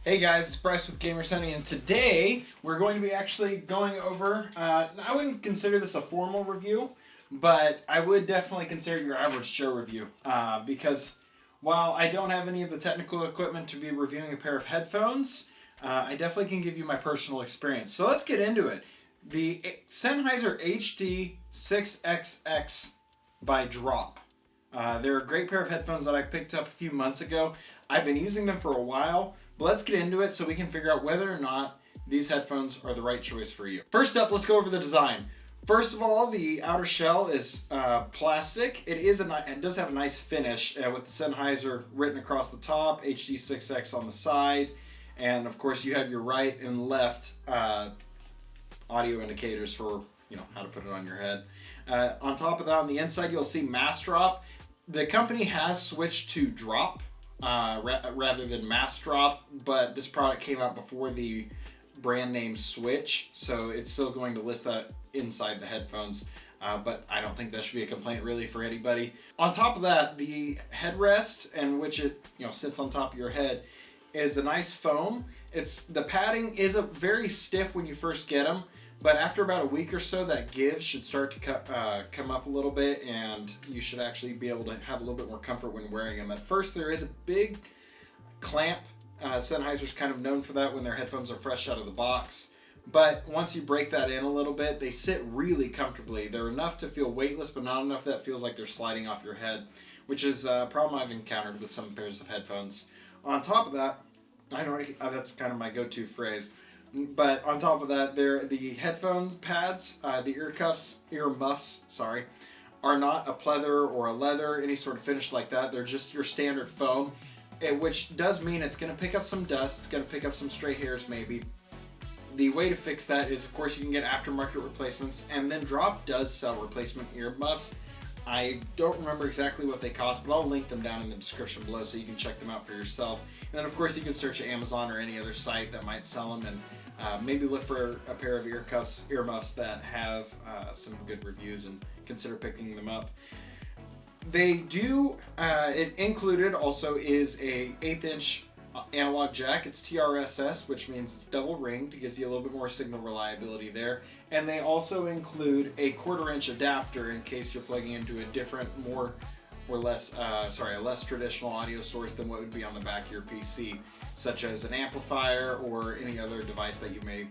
Hey guys, it's Bryce with Gamer Sunny, and today we're going to be actually going over, I wouldn't consider this a formal review, but I would definitely consider your average Joe review, because while I don't have any of the technical equipment to be reviewing a pair of headphones, I definitely can give you my personal experience. So let's get into it. The Sennheiser HD6XX by Drop. They're a great pair of headphones that I picked up a few months ago. I've been using them for a while. But let's get into it so we can figure out whether or not these headphones are the right choice for you. First up, let's go over the design. First of all, the outer shell is plastic. It does have a nice finish with the Sennheiser written across the top, HD6X on the side, and of course you have your right and left audio indicators for how to put it on your head. On top of that, on the inside, you'll see mass drop. The company has switched to drop rather than mass drop, but this product came out before the brand name switch, so it's still going to list that inside the headphones, but I don't think that should be a complaint really for anybody. On top of that, the headrest, and which it sits on top of your head, is a nice foam. The padding is very stiff when you first get them, but after about a week or so, that give should start to come up a little bit, and you should actually be able to have a little bit more comfort when wearing them. At first, there is a big clamp. Sennheiser's kind of known for that when their headphones are fresh out of the box. But once you break that in a little bit, they sit really comfortably. They're enough to feel weightless, but not enough that it feels like they're sliding off your head, which is a problem I've encountered with some pairs of headphones. On top of that, that's kind of my go-to phrase. But on top of that, the headphones pads, the ear muffs, are not a pleather or a leather, any sort of finish like that. They're just your standard foam, which does mean it's going to pick up some dust, it's going to pick up some stray hairs maybe. The way to fix that is, of course, you can get aftermarket replacements, and then Drop does sell replacement ear muffs. I don't remember exactly what they cost, but I'll link them down in the description below so you can check them out for yourself. And then, of course, you can search Amazon or any other site that might sell them, and maybe look for a pair of ear muffs that have some good reviews and consider picking them up. They do, it included also is a 1/8 inch analog jack. It's TRSS, which means it's double ringed. It gives you a little bit more signal reliability there. And they also include a 1/4 inch adapter in case you're plugging into a different, a less traditional audio source than what would be on the back of your PC, such as an amplifier or any other device that you may be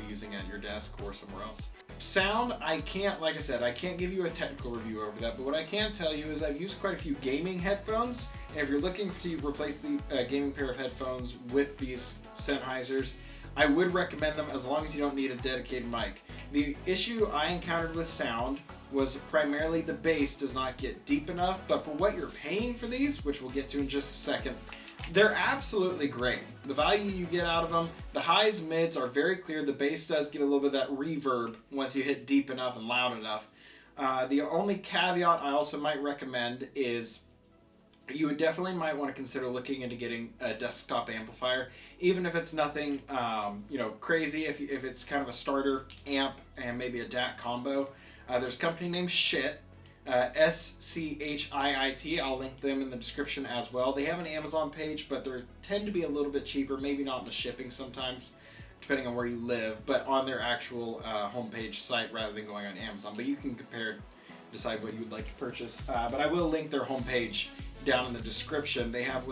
using at your desk or somewhere else. Sound, like I said, I can't give you a technical review over that, but what I can tell you is I've used quite a few gaming headphones, and if you're looking to replace the gaming pair of headphones with these Sennheisers, I would recommend them as long as you don't need a dedicated mic. The issue I encountered with sound was primarily the bass does not get deep enough, but for what you're paying for these, which we'll get to in just a second, they're absolutely great. The value you get out of them, the highs, mids are very clear. The bass does get a little bit of that reverb once you hit deep enough and loud enough. The only caveat I also might recommend is you would definitely might want to consider looking into getting a desktop amplifier, even if it's nothing crazy. If it's kind of a starter amp and maybe a DAC combo, there's a company named Schit. SCHIIT. I'll link them in the description as well. They have an Amazon page, but they tend to be a little bit cheaper, maybe not in the shipping sometimes, depending on where you live, but on their actual homepage site rather than going on Amazon. But you can decide what you would like to purchase. But I will link their homepage down in the description. They have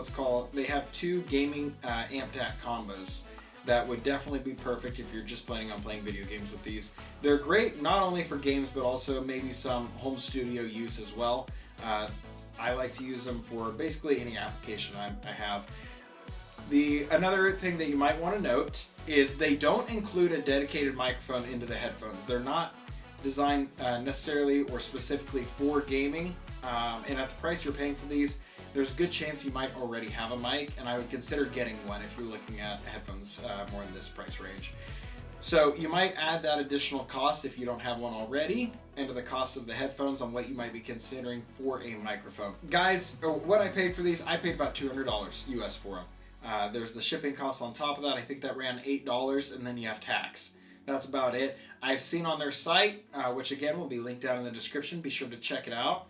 two gaming amp DAC combos that would definitely be perfect if you're just planning on playing video games with these. They're great not only for games, but also maybe some home studio use as well. I like to use them for basically any application I have. Another thing that you might want to note is they don't include a dedicated microphone into the headphones. They're not designed necessarily or specifically for gaming, and at the price you're paying for these, there's a good chance you might already have a mic, and I would consider getting one if you're looking at headphones more in this price range. So you might add that additional cost if you don't have one already into the cost of the headphones on what you might be considering for a microphone. Guys, what I paid for these, I paid about $200 US for them. There's the shipping costs on top of that. I think that ran $8, and then you have tax. That's about it. I've seen on their site, which again will be linked down in the description. Be sure to check it out.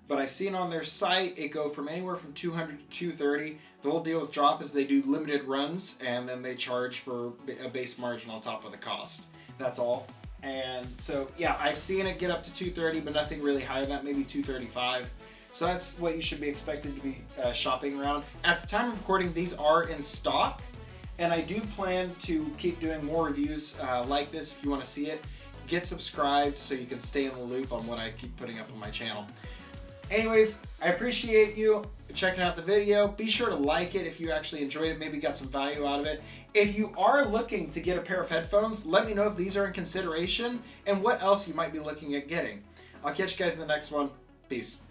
but I've seen on their site it go from anywhere from $200 to $230. The whole deal with Drop is they do limited runs, and then they charge for a base margin on top of the cost. That's all. And so, yeah, I've seen it get up to $230, but nothing really higher than that, maybe $235. So that's what you should be expected to be shopping around. At the time of recording, these are in stock, and I do plan to keep doing more reviews like this. If you want to see it, get subscribed so you can stay in the loop on what I keep putting up on my channel. Anyways, I appreciate you checking out the video. Be sure to like it if you actually enjoyed it, maybe got some value out of it. If you are looking to get a pair of headphones, let me know if these are in consideration and what else you might be looking at getting. I'll catch you guys in the next one. Peace.